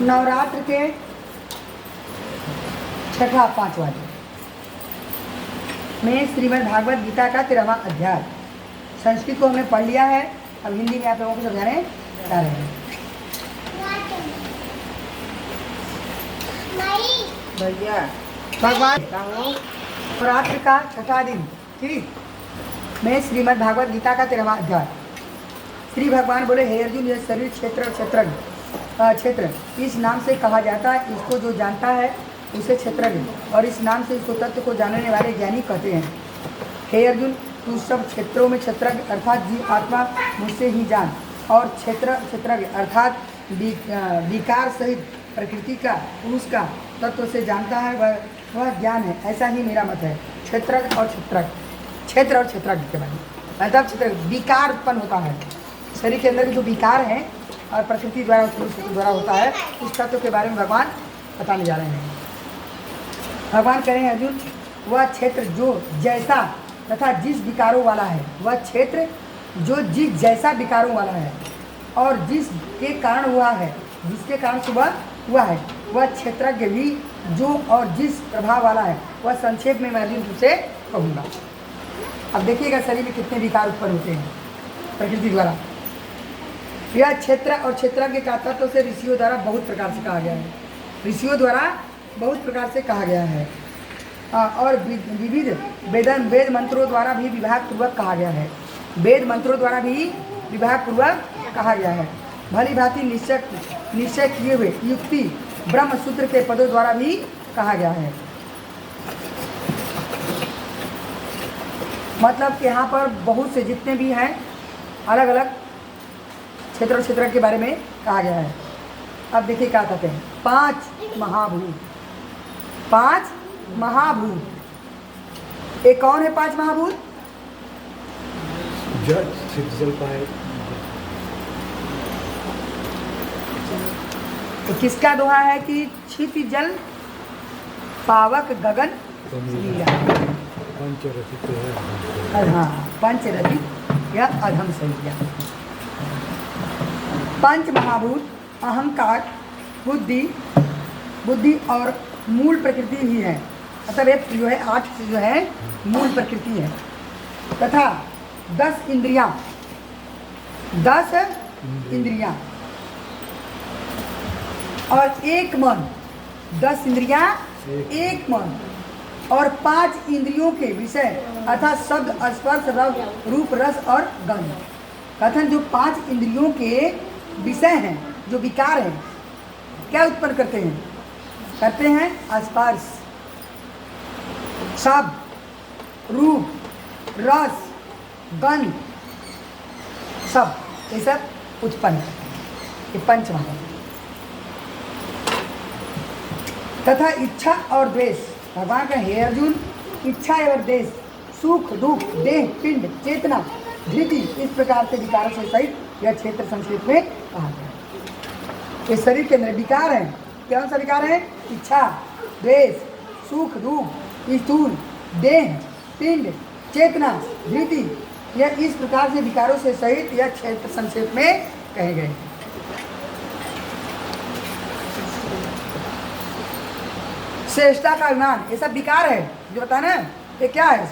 नवरात्र के छठा 5वां दिन में श्रीमद् भागवत गीता का 13वां अध्याय। संस्कृत को हमने पढ़ लिया है, अब हिंदी में आप लोगों को समझाने जा रहे हैं। भैया भगवान नवरात्र का छठा दिन ठीक में श्रीमद् भागवत गीता का 13वां अध्याय। श्री भगवान बोले, हे अर्जुन, यह शरीर क्षेत्र इस नाम से कहा जाता है। इसको जो जानता है उसे क्षेत्रज्ञ, और इस नाम से इसको तत्व को जानने वाले ज्ञानी कहते हैं। हे अर्जुन, तू सब क्षेत्रों में क्षेत्रज्ञ अर्थात जीव आत्मा मुझसे ही जान, और क्षेत्रज्ञ अर्थात विकार सहित प्रकृति का पुरुष का तत्व से जानता है, वह ज्ञान है। ऐसा ही मेरा मत है। क्षेत्र और क्षेत्रज्ञ के बारे में मतलब क्षेत्र विकार उत्पन्न होता है शरीर के अंदर के जो विकार है और प्रकृति द्वारा पुरुष द्वारा होता है, उस तत्व के बारे में भगवान बताने जा रहे हैं। भगवान कह रहे हैं, अर्जुन, वह क्षेत्र जो जैसा तथा जिस विकारों वाला है, वह क्षेत्र जो जिस जैसा विकारों वाला है और जिसके कारण हुआ है, जिसके कारण सुबह हुआ है, वह क्षेत्रज्ञ भी जो और जिस प्रभाव वाला है, वह संक्षेप में मैं अर्जुन तुमसे कहूँगा। अब देखिएगा शरीर में कितने विकार उत्पन्न होते हैं प्रकृति द्वारा। यह क्षेत्र और क्षेत्रज्ञ का तत्व से ऋषियों द्वारा बहुत प्रकार से कहा गया है। ऋषियों द्वारा बहुत प्रकार से कहा गया है और विविध वेद मंत्रों द्वारा भी विभाग पूर्वक कहा गया है। वेद मंत्रों द्वारा भी विभाग पूर्वक कहा गया है। भली भांति निश्चय किए हुए युक्ति ब्रह्म सूत्र के पदों द्वारा भी कहा गया है। मतलब कि यहाँ पर बहुत से जितने भी हैं अलग अलग क्षेत्र के बारे में कहा गया है। अब देखिए क्या कहते हैं, 5 महाभूत। ये कौन है 5 महाभूत? जल पाए तो किसका दोहा है कि क्षित जल पावक गगन नीला। हाँ, पंचरथी या अधम सैया। 5 महाभूत अहंकार, बुद्धि और मूल प्रकृति ही है। मतलब एक जो है 8 जो है मूल प्रकृति है, तथा 10 इंद्रियां और एक मन। 10 इंद्रियां, एक मन और 5 इंद्रियों के विषय अर्थात शब्द, स्पर्श, रूप, रस और गंध। कथन जो 5 इंद्रियों के विषय हैं, जो विकार हैं, क्या उत्पन्न करते हैं? स्पर्श, शब्द, रूप, रस, गंध, सब ये सब उत्पन्न करते हैं। ये 5 महाभूत। तथा इच्छा और द्वेष। भगवान का, हे अर्जुन, इच्छा और द्वेष, सुख दुख, देह, पिंड, चेतना, धृति, इस प्रकार से विकारों से सहित यह क्षेत्र संस्कृत में कहा गया है। ये शरीर के अंदर विकार है। कौन सा विकार है? इच्छा, द्वेष, सुख दुख, स्थूल, देह, पिंड, चेतना, धृति, यह इस प्रकार से विकारों से सहित यह क्षेत्र संक्षेप में कहे गए। श्रेष्ठता का अभिमान, ये सब विकार है जो बताया ना। ये क्या है?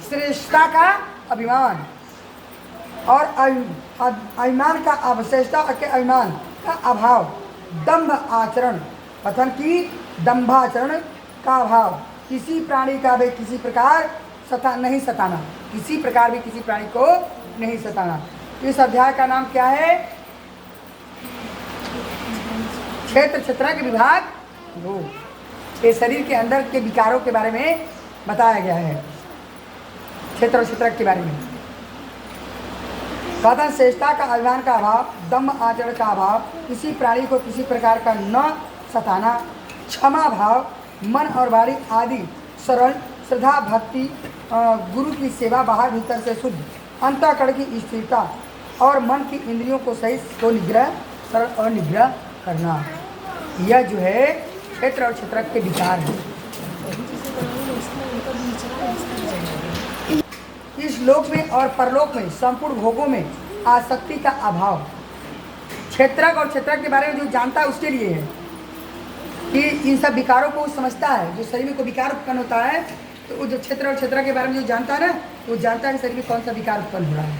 श्रेष्ठता का अभिमान और अभिमान का श्रेष्ठता के अभिमान का अभाव, दंभ आचरण, कथन की दंभाचरण का अभाव, किसी प्राणी का भी किसी प्रकार नहीं सताना, किसी प्रकार भी किसी प्राणी को नहीं सताना। इस अध्याय का नाम क्या है? क्षेत्र के विभाग 2। ये शरीर के अंदर के विकारों के बारे में बताया गया है। क्षेत्र के बारे में कथन, श्रेष्ठता का अभिमान का अभाव, दम्भ आचरण का अभाव, किसी प्राणी को किसी प्रकार का न सताना, क्षमा भाव, मन और वाणी आदि सरल, श्रद्धा भक्ति, गुरु की सेवा, बाहर भीतर से शुद्ध, अंतःकरण की स्थिरता और मन की इंद्रियों को सही को निग्रह, सरल और निग्रह करना, यह जो है क्षेत्र और क्षेत्र के विकार है। इस लोक में और परलोक में संपूर्ण भोगों में आसक्ति का अभाव, क्षेत्रज्ञ और क्षेत्रज्ञ के बारे में जो जानता है उसके लिए है कि इन सब विकारों को समझता है। जो शरीर में कोई विकार उत्पन्न होता है तो वो जो क्षेत्र और क्षेत्रज्ञ के बारे में जो जानता है ना, वो जानता है कि शरीर में कौन सा विकार उत्पन्न हो रहा है।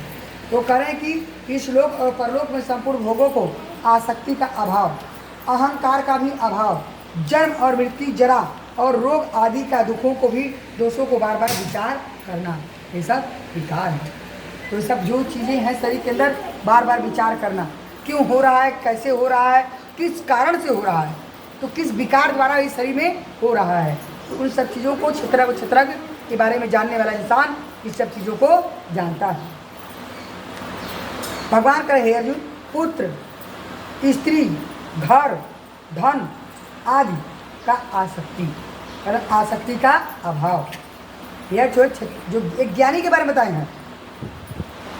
वो कह रहे हैं कि इस लोक और परलोक में संपूर्ण भोगों को आसक्ति का अभाव, अहंकार का भी अभाव, जन्म और मृत्यु, जरा और रोग आदि का दुखों को भी, दोषों को बार बार विचार करना, ये सब विकार है। तो ये सब जो चीज़ें हैं शरीर के अंदर बार बार विचार करना, क्यों हो रहा है, कैसे हो रहा है, किस कारण से हो रहा है, तो किस विकार द्वारा इस शरीर में हो रहा है। तो उन सब चीज़ों को क्षेत्रज्ञ के बारे में जानने वाला इंसान इस सब चीज़ों को जानता है। भगवान कहे हे अर्जुन, पुत्र, स्त्री, घर, धन आदि का आसक्ति, मतलब आसक्ति का अभाव, यह जो एक ज्ञानी के बारे में बताए हैं,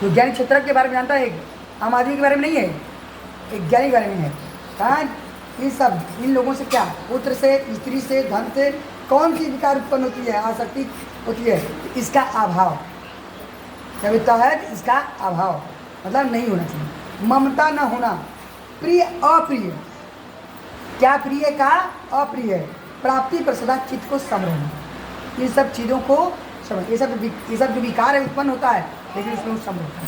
जो ज्ञानी क्षेत्रज्ञ के बारे में जानता है, एक आम आदमी के बारे में नहीं है, एक ज्ञानी के बारे में है। कहाँ ये सब इन लोगों से क्या, पुत्र से, स्त्री से, धन से कौन सी विकार उत्पन्न होती है, आसक्ति होती है, इसका अभाव जब इतना है, इसका अभाव मतलब नहीं होना चाहिए। ममता न होना, प्रिय अप्रिय, क्या प्रिय का अप्रिय, प्राप्ति पर सदा चित्त को सम रहना, इन सब चीज़ों को समझ, ये सब जो विकार है उत्पन्न होता है, लेकिन इसमें सम रहता है।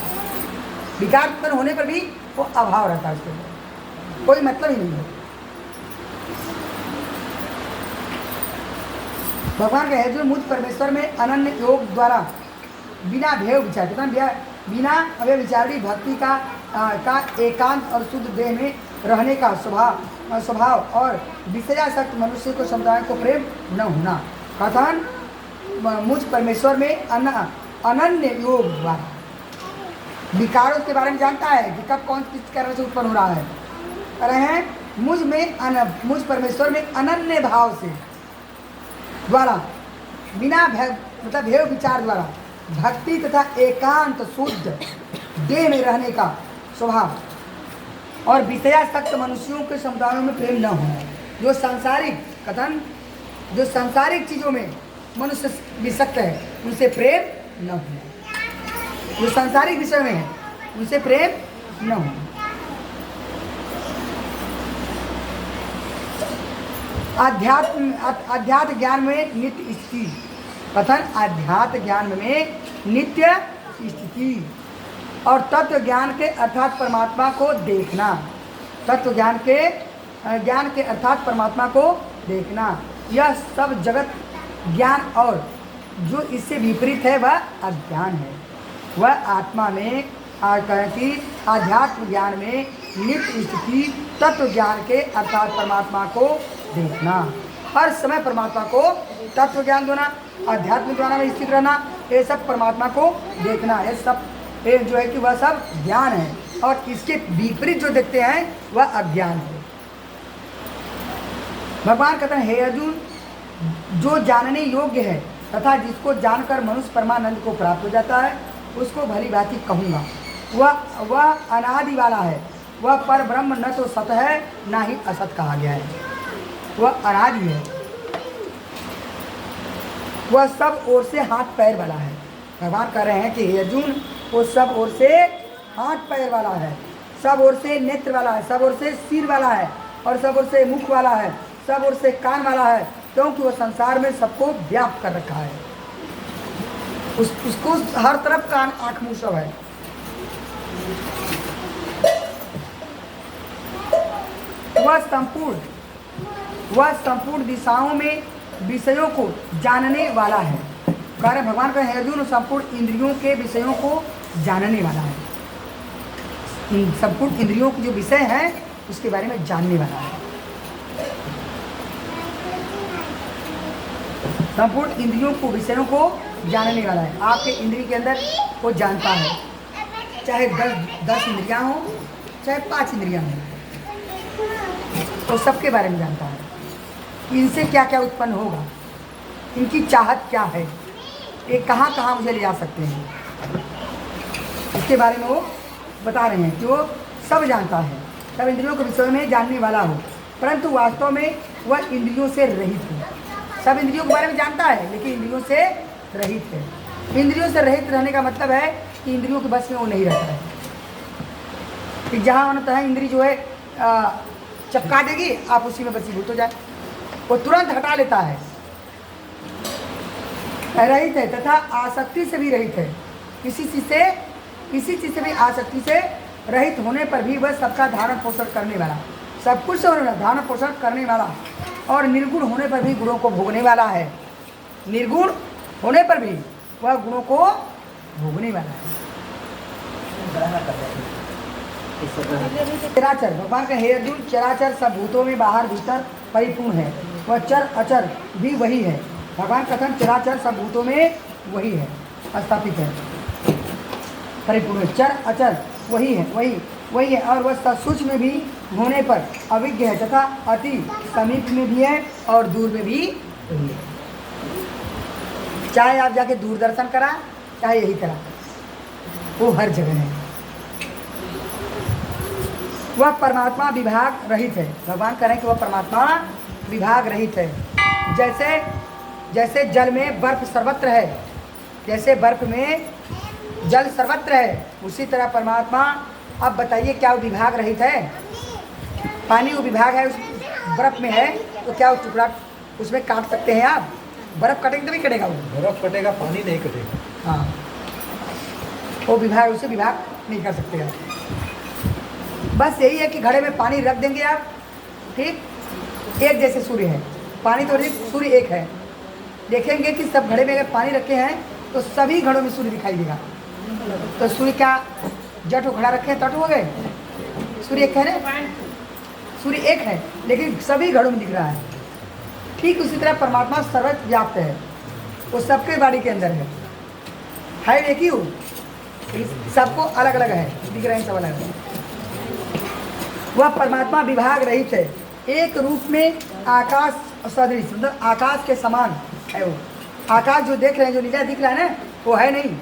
विकार उत्पन्न होने पर भी वो अभाव रहता है, उसके अंदर कोई मतलब ही नहीं है। भगवान कहे जो मुझ परमेश्वर में अनन्य योग द्वारा बिना भेय विचार, बिना अव्यय विचारी भक्ति का एकांत और शुद्ध देह में रहने का स्वभाव और विषयासक्त मनुष्य को समुदाय को प्रेम न होना। कथन मुझ परमेश्वर में अनन्य योग द्वारा, विकारों के बारे में जानता है कि कब कौन किस कारण से उत्पन्न हो रहा है। कह रहे हैं मुझ परमेश्वर में अनन्य भाव से द्वारा, बिना मतलब भेय विचार द्वारा भक्ति तथा एकांत शुद्ध देह में रहने का स्वभाव और विषयासक्त मनुष्यों के समुदायों में प्रेम न होना। जो सांसारिक चीज़ों में मनुष्य विषक्त है, उनसे प्रेम न होना। जो सांसारिक विषय में है, उनसे प्रेम न होना। अध्यात्म ज्ञान में नित्य स्थिति, कथन अध्यात्म ज्ञान में नित्य स्थिति और तत्व ज्ञान के अर्थात परमात्मा को देखना, तत्व ज्ञान के अर्थात परमात्मा को देखना, यह सब जगत ज्ञान और जो इससे विपरीत है वह अज्ञान है। वह आत्मा में कि आध्यात्म ज्ञान में नित्य स्थिति, तत्व ज्ञान के अर्थात परमात्मा को देखना, हर समय परमात्मा को तत्व ज्ञान देना, आध्यात्मिक ज्ञान में स्थित रहना, ये सब परमात्मा को देखना, ये सब जो है कि वह सब ज्ञान है और इसके विपरीत जो देखते हैं वह अज्ञान है। भगवान कहते हैं हे अर्जुन, जो जानने योग्य है तथा जिसको जानकर मनुष्य परमानंद को प्राप्त हो जाता है, उसको भली भांति कहूँगा। वह अनादि वाला है, वह पर ब्रह्म न तो सत है ना ही असत कहा गया है, वह अनादि है, वह सब ओर से हाथ पैर वाला है। भगवान कह रहे हैं कि हे अर्जुन, वो सब ओर से हाथ पैर वाला है, सब ओर से नेत्र वाला है, सब ओर से सिर वाला है और सब ओर से मुख वाला है, सब ओर से कान वाला है, क्योंकि वो संसार में सबको व्याप्त कर रखा है। उसको हर तरफ कान आँख मुँह सब है। वह संपूर्ण दिशाओं में विषयों को जानने वाला है। कार्य भगवान का है अर्जुन, संपूर्ण इंद्रियों के विषयों को जानने वाला है। संपूर्ण इंद्रियों के जो विषय हैं उसके बारे में जानने वाला है। संपूर्ण इंद्रियों को विषयों को जानने वाला है। आपके इंद्रिय के अंदर वो जानता है, चाहे 10 इंद्रियां हो, चाहे 5 इंद्रियां हो, तो सबके बारे में जानता है। इनसे क्या क्या उत्पन्न होगा, इनकी चाहत क्या है, ये कहाँ कहाँ मुझे ले जा सकते हैं, इसके बारे में वो बता रहे हैं कि वो सब जानता है, सब इंद्रियों के विषय में जानने वाला हो, परंतु वास्तव में वह इंद्रियों से रहित है। सब इंद्रियों के बारे में जानता है लेकिन इंद्रियों से रहित है। इंद्रियों से रहित रहने का मतलब है कि इंद्रियों के बस में वो नहीं रहता है। कि जहाँ होना तहाँ इंद्री जो है चपका देगी, आप उसी में वशीभूत हो जाए। वो तुरंत हटा लेता है। रहित है तथा आसक्ति से भी रहित है। किसी चीज़ से भी आसक्ति से रहित होने पर भी वह सबका धारण पोषण करने वाला, सब कुछ से होने वाला, धारण पोषण करने वाला, और निर्गुण होने पर भी गुणों को भोगने वाला है। निर्गुण होने पर भी वह गुणों को भोगने वाला है। चराचर, भगवान का हे अर्जुन, चराचर सब भूतों में बाहर भीतर परिपूर्ण है। वह चर अचर भी वही है। भगवान कथन चराचर सब भूतों में वही है, स्थापित है, परिपूर्ण है। चर अचर वही है, वही है। और वह सूक्ष्म में भी होने पर अविज्ञ है तथा अति समीप में भी है और दूर में भी वही है। चाहे आप जाके दूरदर्शन करा, चाहे यही करा, वो हर जगह है। वह परमात्मा विभाग रहित है। भगवान कह रहे हैं कि वह परमात्मा विभाग रहित है। जैसे जल में बर्फ सर्वत्र है, जैसे बर्फ में जल सर्वत्र है, उसी तरह परमात्मा। अब बताइए क्या वो विभाग रहित है? पानी वो विभाग है, उस बर्फ में है, तो क्या वो टुकड़ा उसमें काट सकते हैं आप? बर्फ कटेंगे तभी कटेगा वो। बर्फ कटेगा, पानी नहीं कटेगा। हाँ, वो विभाग, उसे विभाग नहीं कर सकते आप। बस यही है कि घड़े में पानी रख देंगे आप, ठीक, एक जैसे सूर्य है, पानी तो सूर्य एक है। देखेंगे कि सब घड़े में अगर पानी रखे हैं तो सभी घड़ों में सूर्य दिखाई देगा। तो सूर्य क्या जट घड़ा रखे हैं तट हो गए? सूर्य एक है ना, सूर्य एक है लेकिन सभी घड़ों में दिख रहा है। ठीक उसी तरह परमात्मा सर्वत्र व्याप्त है, वो सबके बाड़ी के अंदर है एक ही हो, सबको अलग अलग है, दिख रहे हैं सब अलग है। वह परमात्मा विभाग रहित है, एक रूप में आकाश सदृश, मतलब आकाश के समान है वो। आकाश जो देख रहे हैं, जो नीला दिख रहा है ना, वो है नहीं,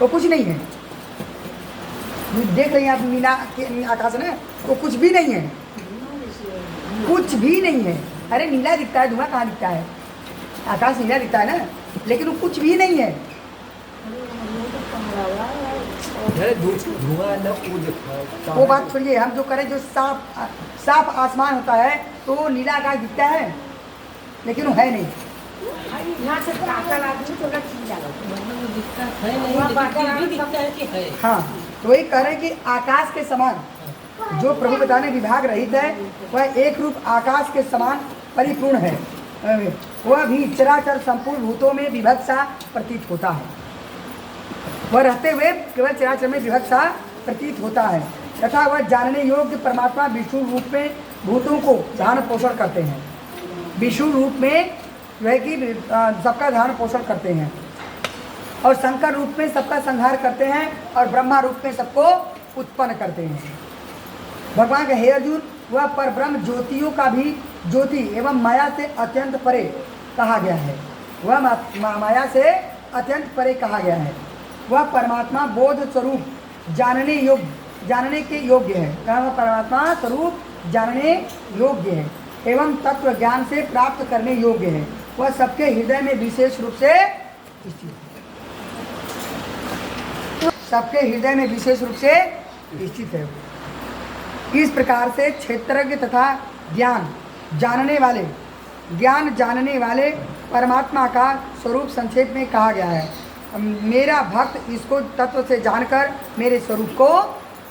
वो कुछ नहीं है। देख रहे हैं आप नीला आकाश है ना, वो कुछ भी नहीं है, कुछ भी नहीं है। अरे नीला दिखता है, धुआं कहाँ दिखता है? आकाश नीला दिखता है ना, लेकिन वो कुछ भी नहीं है। वो बात छोड़िए, हम जो करें, जो साफ आसमान होता है तो वो नीला आकाश दिखता है, लेकिन वो है नहीं। हाँ, तो वही कह रहे हैं कि आकाश के समान जो प्रभु पिता ने विभाग रहित है, वह एक रूप आकाश के समान परिपूर्ण है। वह भी चराचर संपूर्ण भूतों में विभक्त सा प्रतीत होता है। वह रहते हुए केवल चराचर में विभक्त सा प्रतीत होता है तथा वह जानने योग्य परमात्मा विष्णु रूप में भूतों को धारण पोषण करते हैं। विष्णु रूप में जो है कि सबका धारण पोषण करते हैं, और शंकर रूप में सबका संहार करते हैं, और ब्रह्मा रूप में सबको उत्पन्न करते हैं। भगवान का हे अर्जुन, वह पर ब्रह्म ज्योतियों का भी ज्योति एवं माया से अत्यंत परे कहा गया है। वह माया से अत्यंत परे कहा गया है। वह परमात्मा बोध स्वरूप जानने के योग्य है। कहा वह परमात्मा स्वरूप जानने योग्य है एवं तत्व ज्ञान से प्राप्त करने योग्य है। वह सबके हृदय में विशेष रूप से स्थित है, सबके हृदय में विशेष रूप से स्थित है। इस प्रकार से क्षेत्रज्ञ तथा ज्ञान जानने वाले परमात्मा का स्वरूप संक्षेप में कहा गया है। मेरा भक्त इसको तत्व से जानकर मेरे स्वरूप को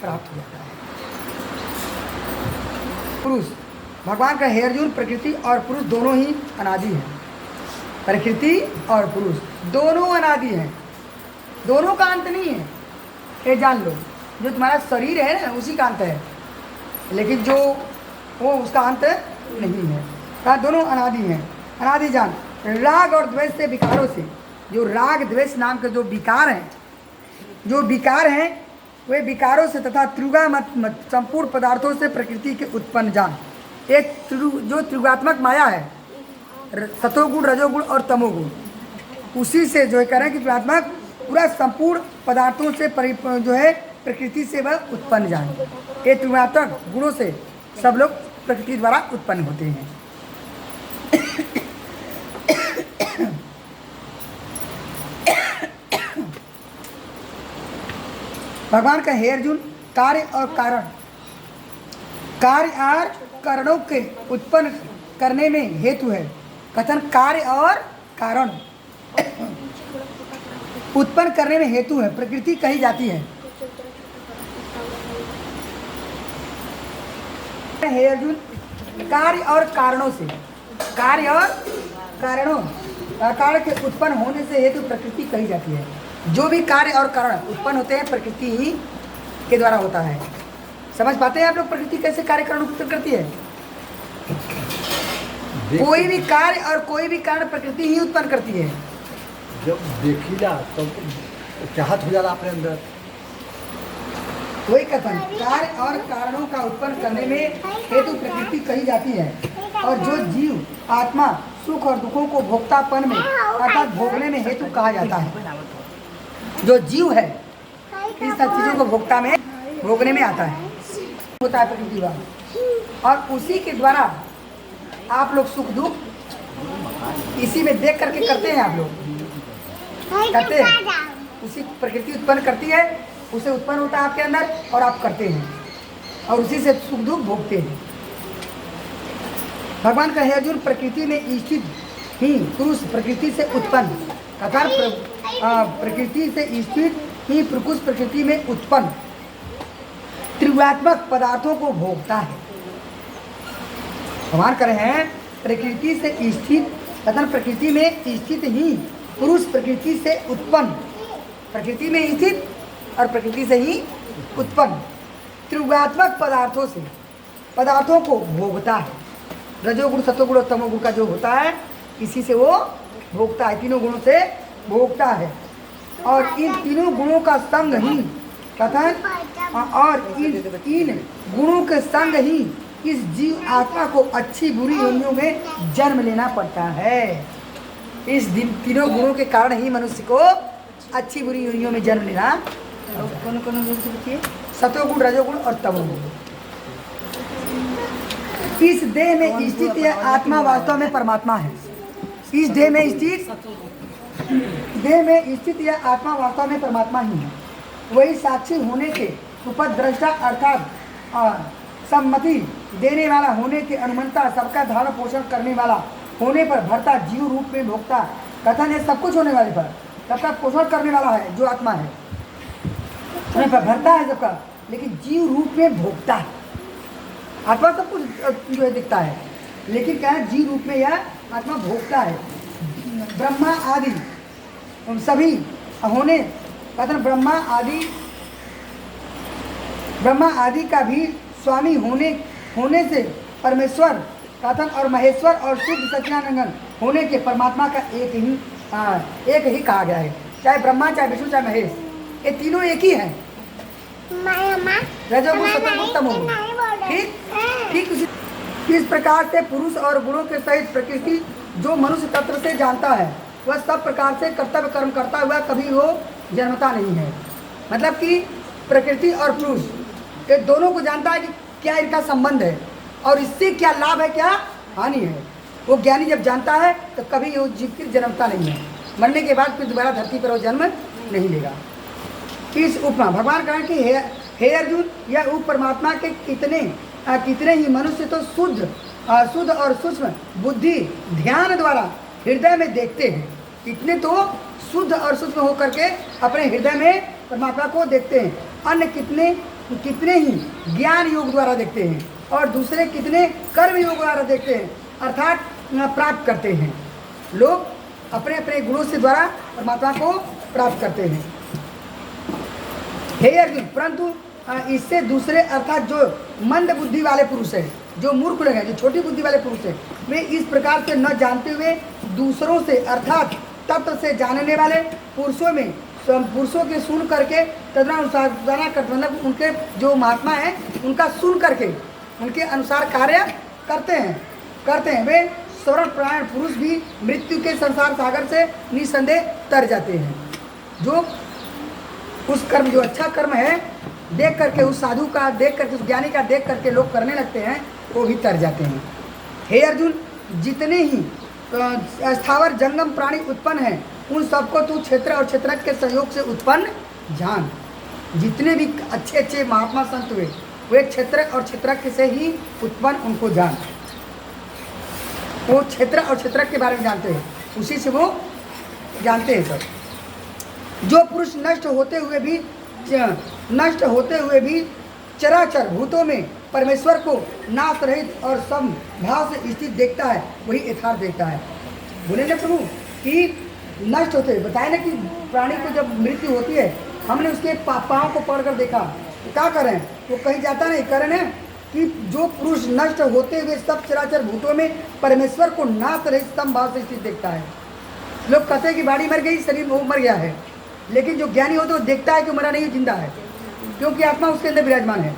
प्राप्त हो जाता है। पुरुष, भगवान का हे अर्जुन, प्रकृति और पुरुष दोनों ही अनादि हैं। प्रकृति और पुरुष दोनों अनादि हैं, दोनों का अंत नहीं है। ये जान लो, जो तुम्हारा शरीर है ना, उसी का अंत है, लेकिन जो वो उसका अंत नहीं है। कहा दोनों अनादि हैं। अनादि जान, राग और द्वेष से विकारों से, जो राग द्वेष नाम के जो विकार हैं, वे विकारों से तथा त्रिगुणात्मक संपूर्ण पदार्थों से प्रकृति के उत्पन्न जान। एक जो त्रिगुणात्मक माया है, सतोगुण, रजोगुण और तमोगुण, उसी से जो है कह रहे हैं कि त्रिगुणात्मक पूरा संपूर्ण पदार्थों से जो है प्रकृति से वह उत्पन्न जान। ये त्रिगुणात्मक गुणों से सब लोग प्रकृति द्वारा उत्पन्न होते हैं। भगवान का हे अर्जुन, कार्य और कारण, कार्य और कारणों के उत्पन्न करने में हेतु है। कथन कार्य और कारण उत्पन्न करने में हेतु है, प्रकृति कही जाती है। हे अर्जुन, कार्य और कारणों से, कार्य और कारणों कारण के उत्पन्न होने से हेतु प्रकृति कही जाती है। जो भी कार्य और कारण उत्पन्न होते हैं प्रकृति ही के द्वारा होता है। समझ पाते हैं आप लोग प्रकृति कैसे कार्य कारण उत्पन्न करती है? कोई भी कार्य और कोई भी कारण प्रकृति ही उत्पन्न करती है। जब देखिला तो चाहत हो जाला अपने अंदर। वही कथन कार्य और कारणों का उत्पन्न करने में हेतु प्रकृति कही जाती है। और जो जीव आत्मा सुख और दुखों को भोक्तापन में अर्थात भोगने में हेतु कहा जाता है। जो जीव है इन सब चीज़ों को भोक्ता में भोगने में आता है, होता है प्रकृति वाला। और उसी के द्वारा आप लोग सुख दुख इसी में देख करके करते हैं। आप लोग करते हैं, उसी प्रकृति उत्पन्न करती है, उसे उत्पन्न होता है आपके अंदर और आप करते हैं और उसी से सुख दुख भोगते हैं। भगवान कहे अर्जुन, प्रकृति में स्थित ही पुरुष प्रकृति से उत्पन्न अर्थात प्रकृति से स्थित ही पुरुष प्रकृति में उत्पन्न त्रिगुणात्मक पदार्थों को भोगता है। भगवान कह रहे हैं प्रकृति से स्थित तथा प्रकृति में स्थित ही पुरुष प्रकृति से उत्पन्न, प्रकृति में स्थित और प्रकृति से ही उत्पन्न त्रिगुणात्मक पदार्थों को भोगता है। रजोगुण सतोगुण और तमोगुण का जो होता है इसी से वो भोगता है, तीनों गुणों से भोगता है। और इन तीनों गुणों का संग ही कथन और इन गुणों के संग ही इस जीव आत्मा को अच्छी बुरी योनियों में जन्म लेना पड़ता है। इस दिन तीनों गुणों के कारण ही मनुष्य को अच्छी बुरी योनियों में जन्म लेना। कौन कौन गुण से बताइए? सतोगुण, रजोगुण और तमोगुण। इस देह में स्थित यह आत्मा वास्तव में परमात्मा है। इस देह में स्थित यह आत्मा वास्तव में परमात्मा ही है। वही साक्षी होने के उपद्रष्टा अर्थात सम्मति देने वाला होने के अनुमंता, सबका धारण पोषण करने वाला होने पर भरता, जीव रूप में भोगता। कथन है सब कुछ होने वाले पर सबका पोषण करने वाला है जो आत्मा है, होने पर भरता है सबका, लेकिन जीव रूप में भोगता है। आत्मा सब कुछ जो है दिखता है, लेकिन क्या है जीव रूप में यह आत्मा भोगता है। ब्रह्मा आदि सभी होने कथन ब्रह्मा आदि का भी स्वामी होने से परमेश्वर कथन और महेश्वर और शुद्ध सच्चिदानंद होने के परमात्मा का एक ही कहा गया है। चाहे ब्रह्मा, चाहे विष्णु, चाहे महेश, ये तीनों एक ही हैं। रजोगुण, सतोगुण, तमोगुण। ठीक इस प्रकार से पुरुष और गुणों के सहित प्रकृति जो मनुष्य तत्व से जानता है वह सब प्रकार से कर्तव्य कर्म करता हुआ कभी वो जन्मता नहीं है। मतलब कि प्रकृति और पुरुष ये दोनों को जानता है कि क्या इनका संबंध है और इससे क्या लाभ है, क्या हानि है। वो ज्ञानी जब जानता है तो कभी वो जीव की जन्मता नहीं है, मरने के बाद फिर दोबारा धरती पर वो जन्म नहीं लेगा। इस उपमा भगवान कहें कि हे अर्जुन, यह उप परमात्मा के कितने ही मनुष्य तो शुद्ध और सूक्ष्म बुद्धि ध्यान द्वारा हृदय में देखते हैं। कितने तो शुद्ध और सूक्ष्म होकर के अपने हृदय में परमात्मा को देखते हैं। अन्य कितने ही ज्ञान योग द्वारा देखते हैं और दूसरे कितने कर्म योग द्वारा देखते हैं, अर्थात प्राप्त करते हैं। लोग अपने अपने गुणों से द्वारा परमात्मा को प्राप्त करते हैं। हे अर्जुन, परंतु इससे दूसरे अर्थात जो मंद बुद्धि वाले पुरुष हैं, जो मूर्ख लोग हैं, जो छोटी बुद्धि वाले पुरुष हैं, वे इस प्रकार से न जानते हुए दूसरों से अर्थात तत्व से जानने वाले पुरुषों के सुन करके तदनुसार मतलब उनके जो महात्मा हैं उनका सुन करके उनके अनुसार कार्य करते हैं। वे स्वर्ण प्राण पुरुष भी मृत्यु के संसार सागर से निसंदेह तर जाते हैं। जो उस कर्म, जो अच्छा कर्म है देख करके, उस साधु का देख करके, उस ज्ञानी का देख करके लोग करने लगते हैं, वो भी तर जाते हैं। हे अर्जुन, जितने ही स्थावर जंगम प्राणी उत्पन्न हैं उन सबको तू क्षेत्र और क्षेत्रज्ञ के सहयोग से उत्पन्न जान। जितने भी अच्छे अच्छे महात्मा संत हुए वे क्षेत्र और क्षेत्रज्ञ से ही उत्पन्न उनको जान, वो क्षेत्र और क्षेत्रज्ञ के बारे में जानते हैं, उसी से वो जानते हैं सब। जो पुरुष नष्ट होते हुए भी चराचर भूतों में परमेश्वर को नाश रहित और समभाव से स्थित देखता है, वही यथार्थ देखता है। बोले ना प्रभु कि नष्ट होते, बताए ना कि प्राणी को जब मृत्यु होती है, हमने उसके पाँव को पकड़ कर देखा, तो क्या करें, वो कहीं जाता नहीं, करें ना कि जो पुरुष नष्ट होते हुए सब चराचर भूतों में परमेश्वर को नाश रहित समभाव से स्थित देखता है। लोग कहते हैं कि बाड़ी मर गई, शरीर वो मर गया है, लेकिन जो ज्ञानी होता है वो देखता है कि मरा नहीं, जिंदा है, क्योंकि आत्मा उसके अंदर विराजमान है।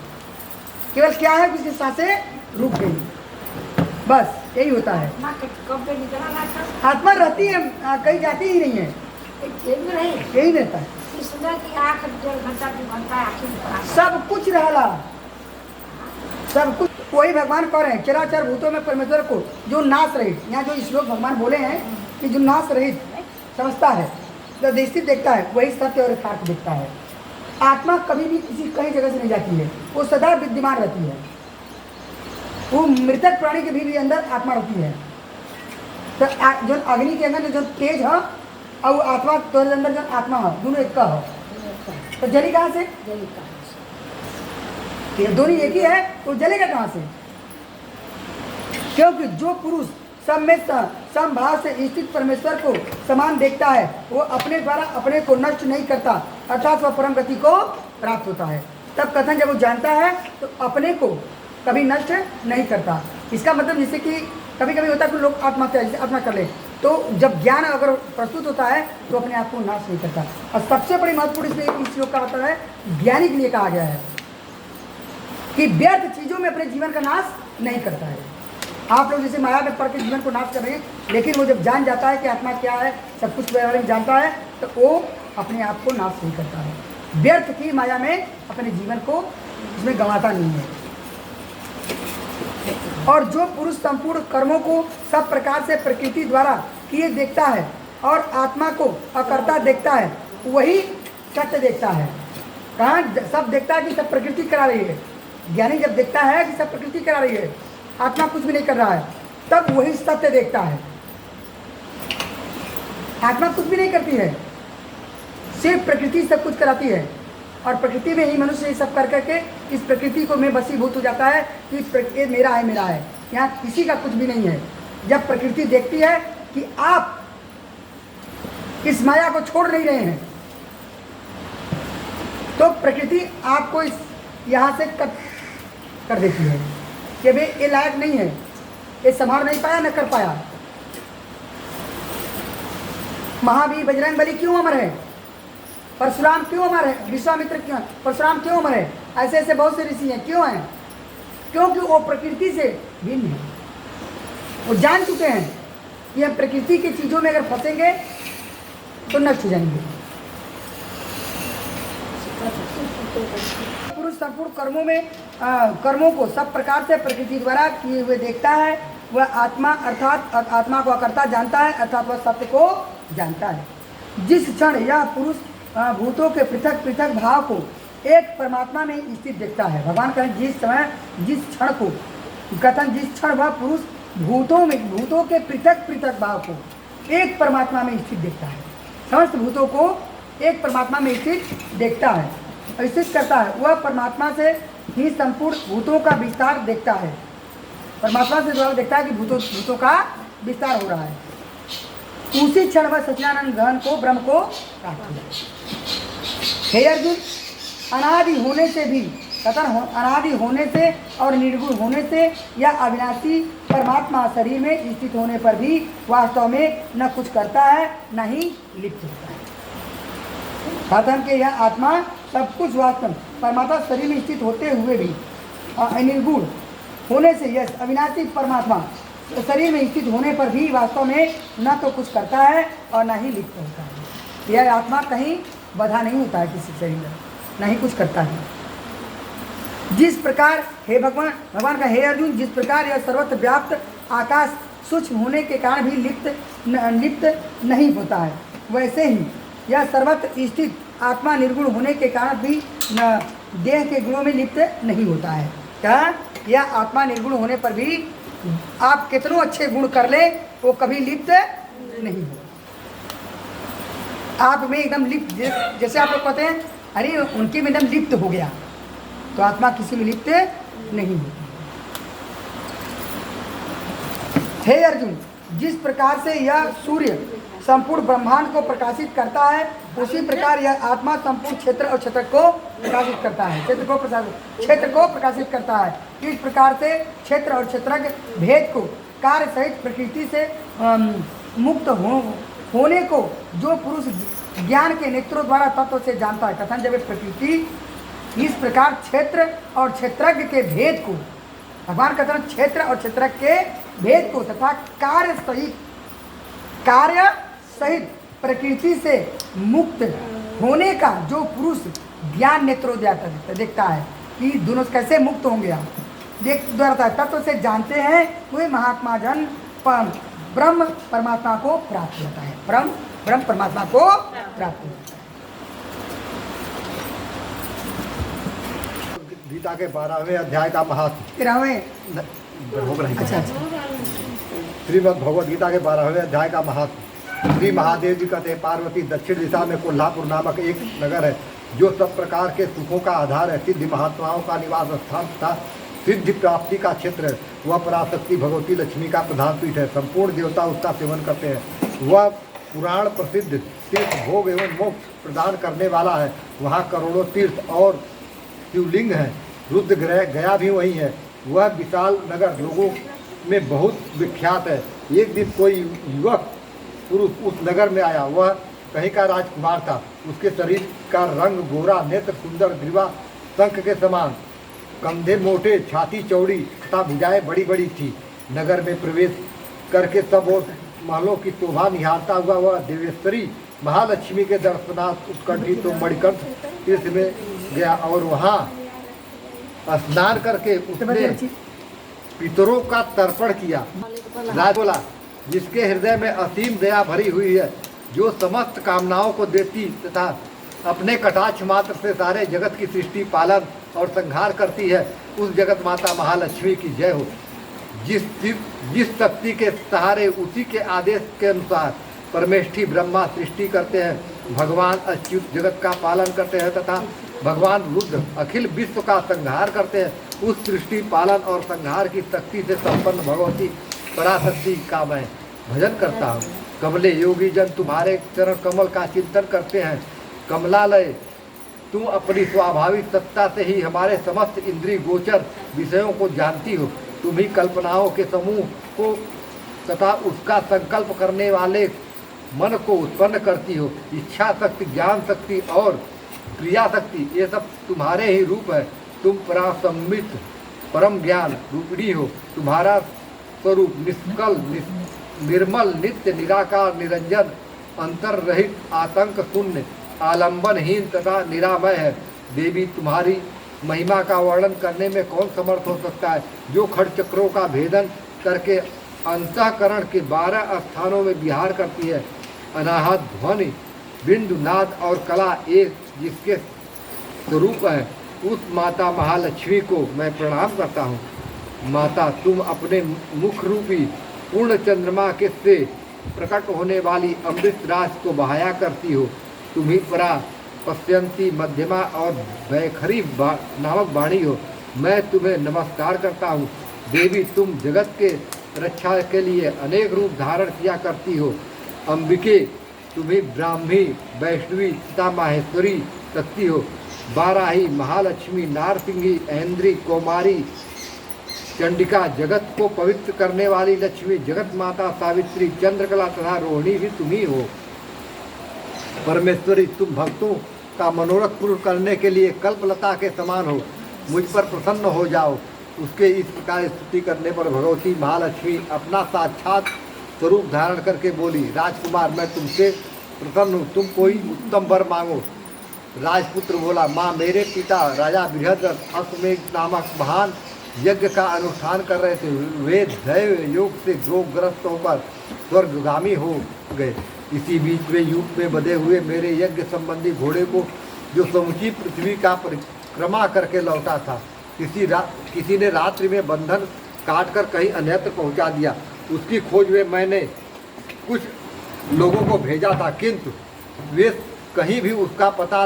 केवल क्या है, उसकी सांसें रुक गई, बस यही होता है। आत्मा रहती है, कहीं जाती ही नहीं है, यही रहता है। सब कुछ रहला, सब कुछ वही भगवान कह रहे हैं, चराचर भूतों में परमेश्वर को जो नाश रहित, यहाँ जो श्लोक भगवान बोले हैं कि जो नाश रहित समझता है, जो दृष्टि देखता है, वही सत्य और यथार्थ देखता है। आत्मा कभी भी किसी कहीं जगह से नहीं जाती है, वो सदा विद्यमान रहती है। वो मृतक प्राणी के भी अंदर आत्मा रहती है। तो जो अग्नि के अंदर जो तेज है और आत्मा तो अंदर जो आत्मा है, दोनों एक का है, तो जली कहाँ से? दोनों एक ही है, तो जलेगा कहाँ से? क्योंकि जो पुरुष सब में समभाव से स्थित परमेश्वर को समान देखता है, वो अपने द्वारा अपने को नष्ट नहीं करता, अर्थात वह परम गति को प्राप्त होता है। तब कथन जब वो जानता है तो अपने को कभी नष्ट नहीं करता। इसका मतलब जैसे कि कभी कभी होता है कि लोग आत्महत्या कर ले, तो जब ज्ञान अगर प्रस्तुत होता है तो अपने आप को नाश नहीं करता। और सबसे बड़ी महत्वपूर्ण इसमें इस श्लोक का मतलब है, ज्ञानी के लिए कहा गया है कि व्यर्थ चीज़ों में अपने जीवन का नाश नहीं करता है। आप लोग जैसे माया में पढ़ के जीवन को नाश कर रहे हैं, लेकिन वो जब जान जाता है कि आत्मा क्या है, सब कुछ के बारे में जानता है, तो वो अपने आप को नाश नहीं करता है। व्यर्थ की माया में अपने जीवन को इसमें गंवाता नहीं है। और जो पुरुष संपूर्ण कर्मों को सब प्रकार से प्रकृति द्वारा किए देखता है और आत्मा को अकर्ता देखता है, वही सत्य देखता है। कहाँ सब देखता है कि सब प्रकृति करा रही है। ज्ञानी जब देखता है कि सब प्रकृति करा रही है, आत्मा कुछ भी नहीं कर रहा है, तब वही सत्य देखता है। आत्मा कुछ भी नहीं करती है, सिर्फ प्रकृति सब कुछ कराती है, और प्रकृति में ही मनुष्य ये सब कर करके इस प्रकृति को में बसीभूत हो जाता है कि ये मेरा है, मेरा है। यहाँ किसी का कुछ भी नहीं है। जब प्रकृति देखती है कि आप इस माया को छोड़ नहीं रहे हैं, तो प्रकृति आपको इस यहाँ से कट कर देती है कि भाई ये लायक नहीं है, ये संभाल नहीं पाया, न कर पाया। महावीर बजरंगबली क्यों अमर है? परशुराम क्यों अमर है? विश्वामित्र क्यों? परशुराम क्यों अमर है? ऐसे ऐसे बहुत से ऋषि हैं, क्यों हैं? क्योंकि वो प्रकृति से भिन्न है। वो जान चुके हैं कि हम प्रकृति की चीज़ों में अगर फंसेंगे तो नष्ट हो जाएंगे। पुरुष संपूर्ण कर्मों को सब प्रकार से प्रकृति द्वारा किए हुए देखता है, वह आत्मा अर्थात आत्मा को अकर्ता जानता है, अर्थात वह सत्य को जानता है। जिस क्षण यह पुरुष भूतों के पृथक पृथक भाव को एक परमात्मा में स्थित देखता है, भगवान कहें जिस क्षण को कथन जिस क्षण वह पुरुष भूतों के पृथक पृथक भाव को एक परमात्मा में स्थित देखता है, समस्त भूतों को एक परमात्मा में स्थित देखता है, स्थित करता है, वह परमात्मा से ही संपूर्ण भूतों का विस्तार देखता है। परमात्मा से द्वारा देखता है कि भूतों का विस्तार हो रहा है। उसी क्षण वह सच्चिदानंद घन को ब्रह्म को प्राप्त हो जाए। हे अर्जुन, अनादि होने से भी अनादि होने से और निर्गुण होने से या अविनाशी परमात्मा शरीर में स्थित होने पर भी वास्तव में न कुछ करता है न ही लिप्त होता है। साधन के यह आत्मा सब कुछ वास्तव परमात्मा शरीर में स्थित होते हुए भी निर्गुण होने से यह अविनाशी परमात्मा शरीर में स्थित होने पर भी वास्तव में न तो कुछ करता है और न ही लिप्त होता है। यह आत्मा कहीं बधा नहीं होता है किसी शरीर में, न ही कुछ करता है। जिस प्रकार हे भगवान का हे अर्जुन, जिस प्रकार यह सर्वत्र व्याप्त आकाश सूक्ष्म होने के कारण भी लिप्त नहीं होता है, वैसे ही यह सर्वत्र स्थित आत्मा निर्गुण होने के कारण भी न देह के गुणों में लिप्त नहीं होता है। क्या? यह आत्मा निर्गुण होने पर भी आप कितनों अच्छे गुण कर ले वो कभी लिप्त नहीं हो। आप में एकदम लिप्त, जैसे आप लोग कहते हैं अरे उनके में एकदम लिप्त हो गया, तो आत्मा किसी में लिप्त नहीं होती। हे अर्जुन, जिस प्रकार से यह सूर्य संपूर्ण ब्रह्मांड को प्रकाशित करता है, उसी प्रकार यह आत्मा संपूर्ण क्षेत्र और क्षेत्र को प्रकाशित करता है, क्षेत्र को प्रकाशित करता है। इस प्रकार से क्षेत्र और क्षेत्रज्ञ भेद को कार्य सहित प्रकृति से मुक्त होने को जो पुरुष ज्ञान के नेत्रों द्वारा तत्व से जानता है, कथन जब प्रकृति इस प्रकार क्षेत्र और क्षेत्रज्ञ के भेद को, भगवान कहते हैं क्षेत्र और क्षेत्रज्ञ के भेद को तथा कार्य सहित प्रकृति से मुक्त होने का जो पुरुष ज्ञान नेत्रों द्वारा देखता है कि दोनों कैसे मुक्त होंगे, आप द्वारा तत्व से जानते हैं, वही महात्मा जन ब्रह्म परमात्मा को प्राप्त होता है। ब्रह्म परमात्मा को प्राप्त होता है। गीता के 12वें अध्याय का महत्व 13वें। अच्छा। श्रीमद् भगवद गीता के 12वें अध्याय का महत्व। श्री महादेव जी कहते हैं, पार्वती दक्षिण दिशा में कोल्हापुर नामक एक नगर है जो सब प्रकार के सुखों का आधार है, सिद्धि महात्माओं का निवास स्थान था, सिद्धि प्राप्ति का क्षेत्र है। वह पराशक्ति भगवती लक्ष्मी का प्रधान पीठ है, संपूर्ण देवता उसका सेवन करते हैं। वह पुराण प्रसिद्ध तीर्थ भोग एवं मोक्ष प्रदान करने वाला है। वहाँ करोड़ों तीर्थ और शिवलिंग हैं। रुद्र ग्रह गया भी वही है। वह विशाल नगर लोगों में बहुत विख्यात है। एक दिन कोई युवक पुरुष उस नगर में आया। वह कहीं का राजकुमार था। उसके शरीर का रंग गोरा, नेत्र सुंदर, ग्रीवा शंख के समान, कंधे मोटे, छाती चौड़ी तथा भुजाएं बड़ी बड़ी थी। नगर में प्रवेश करके सब और महलों की शोभा निहारता हुआ वह देवेश्वरी महालक्ष्मी के दर्शनार्थ उत्कंठित तो मणिकंठ तीर्थ में गया और वहाँ स्नान करके उसने पितरों का तर्पण किया। राज बोला, जिसके हृदय में असीम दया भरी हुई है, जो समस्त कामनाओं को देती तथा अपने कटाक्ष मात्र से सारे जगत की सृष्टि, पालन और संहार करती है, उस जगत माता महालक्ष्मी की जय हो। जिस शक्ति के सहारे उसी के आदेश के अनुसार परमेष्ठी ब्रह्मा सृष्टि करते हैं, भगवान अच्युत जगत का पालन करते हैं तथा भगवान रुद्र अखिल विश्व का संहार करते हैं, उस सृष्टि, पालन और संहार की शक्ति से संपन्न भगवती पराशक्ति का मैं भजन करता हूँ। कमले योगी जन तुम्हारे चरण कमल का चिंतन करते हैं। कमलालय, तुम अपनी स्वाभाविक सत्ता से ही हमारे समस्त इंद्रिय गोचर विषयों को जानती हो। तुम ही कल्पनाओं के समूह को तथा उसका संकल्प करने वाले मन को उत्पन्न करती हो। इच्छा शक्ति, ज्ञान शक्ति और क्रिया शक्ति, ये सब तुम्हारे ही रूप है। तुम परासम्मित परम ज्ञान रूपिणी हो। तुम्हारा स्वरूप निष्कल, निर्मल, नित्य, निराकार, निरंजन, अंतर रहित, आतंक शून्य, आलंबनहीन तथा निरामय है। देवी, तुम्हारी महिमा का वर्णन करने में कौन समर्थ हो सकता है, जो खड़ चक्रों का भेदन करके अंतःकरण के 12 स्थानों में विहार करती है। अनाहत ध्वनि, बिंदु, नाद और कला एक जिसके स्वरूप है, उस माता महालक्ष्मी को मैं प्रणाम करता हूँ। माता, तुम अपने मुख रूपी पूर्ण चंद्रमा के से प्रकट होने वाली अमृत राज को बहाया करती हो। तुम ही परा, पश्यंती, मध्यमा और वैखरी नामक वाणी हो। मैं तुम्हें नमस्कार करता हूँ। देवी, तुम जगत के रक्षा के लिए अनेक रूप धारण किया करती हो। अंबिके, तुम्हें ब्राह्मी, वैष्णवी तथा माहेश्वरी शक्ति हो। बाराही, महालक्ष्मी, नारसिंही, ऐन्द्री, कौमारी, चंडिका, जगत को पवित्र करने वाली लक्ष्मी, जगत माता सावित्री, चंद्रकला तथा रोहिणी भी तुम ही हो। परमेश्वरी, तुम भक्तों का मनोरथ पूर्ण करने के लिए कल्पलता के समान हो। मुझ पर प्रसन्न हो जाओ। उसके इस प्रकार स्तुति करने पर भगवती महालक्ष्मी अपना साक्षात स्वरूप धारण करके बोली, राजकुमार, मैं तुमसे प्रसन्न हूँ, तुम कोई उत्तम वर मांगो। राजपुत्र बोला, माँ, मेरे पिता राजा बृहद्रथ अश्वमेध नामक महान यज्ञ का अनुष्ठान कर रहे थे। वे दैव योग से रोगग्रस्त होकर स्वर्गगामी हो गए। इसी बीच में युग में बधे हुए मेरे यज्ञ संबंधी घोड़े को, जो समूची पृथ्वी का परिक्रमा करके लौटा था, किसी ने रात्रि में बंधन काटकर कहीं अन्यत्र पहुंचा दिया। उसकी खोज में मैंने कुछ लोगों को भेजा था, किंतु वे कहीं भी उसका पता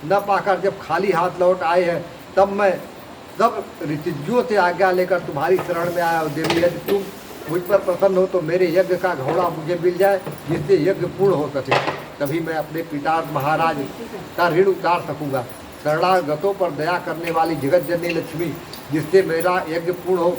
न पाकर जब खाली हाथ लौट आए हैं, तब मैं सब ऋतुज्यों से आज्ञा लेकर तुम्हारी शरण में आया। देवी, यदि तुम मुझ पर प्रसन्न हो तो मेरे यज्ञ का घोड़ा मुझे मिल जाए, जिससे यज्ञ पूर्ण हो सके। तभी मैं अपने पिता महाराज का ऋण उतार सकूंगा। शरणागतों पर दया करने वाली जगत जननी लक्ष्मी, जिससे मेरा यज्ञ पूर्ण हो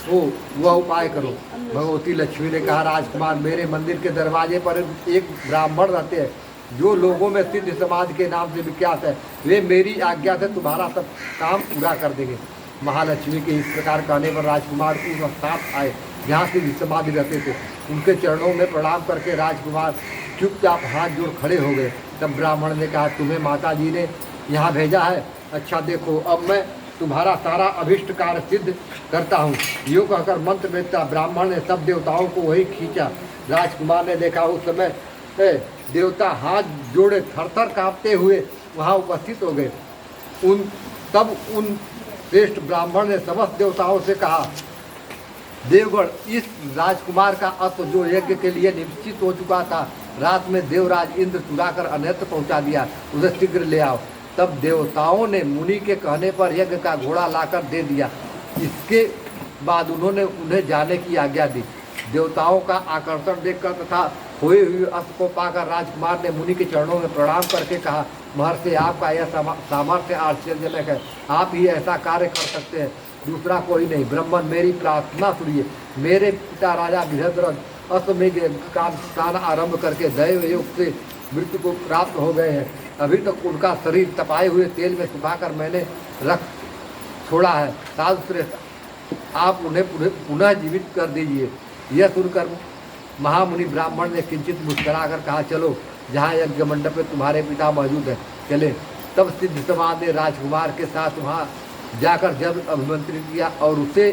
वह उपाय करो। भगवती लक्ष्मी ने कहा, राजकुमार, मेरे मंदिर के दरवाजे पर एक ब्राह्मण रहते हैं, जो लोगों में सिद्ध समाधि के नाम से विख्यात है। वे मेरी आज्ञा से तुम्हारा सब काम पूरा कर देंगे। महालक्ष्मी के इस प्रकार कहने पर राजकुमार उस स्थान आए जहाँ सिद्ध समाधि रहते थे। उनके चरणों में प्रणाम करके राजकुमार चुपचाप हाथ जोड़ खड़े हो गए। तब ब्राह्मण ने कहा, तुम्हें माता जी ने यहाँ भेजा है? अच्छा, देखो, अब मैं तुम्हारा सारा अभिष्ट कार्य सिद्ध करता हूँ। यूँ कहकर मंत्र वेदता ब्राह्मण ने सब देवताओं को वही खींचा। राजकुमार ने देखा, उस समय देवता हाथ जोड़े थरथर कांपते हुए वहाँ उपस्थित हो गए। उन श्रेष्ठ ब्राह्मण ने समस्त देवताओं से कहा, देवगण, इस राजकुमार का अश्व जो यज्ञ के लिए निश्चित हो चुका था, रात में देवराज इंद्र चुराकर अन्यत्र पहुंचा दिया, उसे शीघ्र ले आओ। तब देवताओं ने मुनि के कहने पर यज्ञ का घोड़ा लाकर दे दिया। इसके बाद उन्होंने उन्हें जाने की आज्ञा दी। देवताओं का आकर्षण देखकर तथा खोए हुए अश्व को पाकर राजकुमार ने मुनि के चरणों में प्रणाम करके कहा, महर्षि, आपका यह सामर्थ्य आश्चर्यजनक है। आप ही ऐसा कार्य कर सकते हैं, दूसरा कोई नहीं। ब्राह्मण, मेरी प्रार्थना सुनिए। मेरे पिता राजा बृहद्रथ अश्वमेध का स्नान आरंभ करके दैव योग से मृत्यु को प्राप्त हो गए हैं। अभी तक उनका शरीर तपाए हुए तेल में सुखाकर मैंने रख छोड़ा है। साधुश्रेष्ठ, आप उन्हें पुनः जीवित कर दीजिए। यह सुनकर महामुनि ब्राह्मण ने किंचित मुस्कुराकर कहा, चलो, जहाँ यज्ञ मंडप में तुम्हारे पिता मौजूद है, चले। तब सिद्ध समाज ने राजकुमार के साथ वहाँ जाकर जब अभिमंत्रित किया और उसे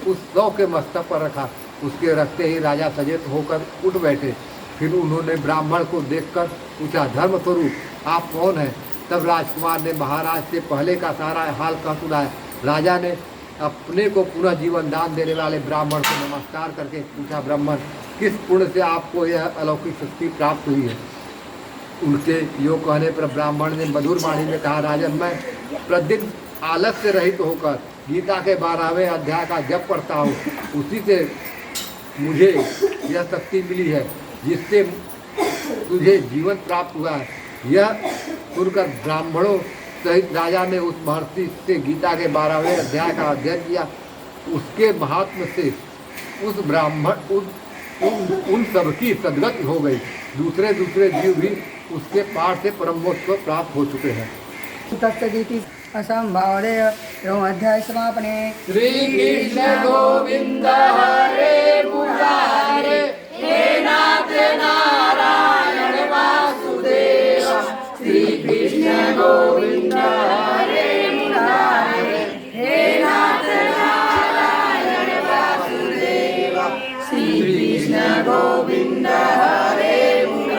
उस सौ के मस्तक पर रखा। उसके रखते ही राजा सचेत होकर उठ बैठे। फिर उन्होंने ब्राह्मण को देखकर पूछा, धर्म स्वरूप, आप कौन हैं? तब राजकुमार ने महाराज से पहले का सारा हाल कह सुनाया। राजा ने अपने को पुनः जीवन दान देने वाले ब्राह्मण को नमस्कार करके पूछा, ब्राह्मण, किस पुण्य से आपको यह अलौकिक शक्ति प्राप्त हुई है? उनके योग कहने पर ब्राह्मण ने मधुर वाणी में कहा, राजन, मैं प्रतिदिन आलस से रहित होकर गीता के 12वें अध्याय का जप करता हूँ। उसी से मुझे यह शक्ति मिली है जिससे तुझे जीवन प्राप्त हुआ है। यह सुनकर ब्राह्मणों सहित राजा ने उस महर्षि से गीता के 12वें अध्याय का अध्ययन किया। उसके महात्म से उस ब्राह्मण उन सबकी सद्गति हो गई। दूसरे जीव भी उसके पाठ से परमोत्सव प्राप्त हो चुके हैं। तत्सदिति असंभावदय अध्याय समापने। श्री कृष्ण गोविंद हरे मुरारे।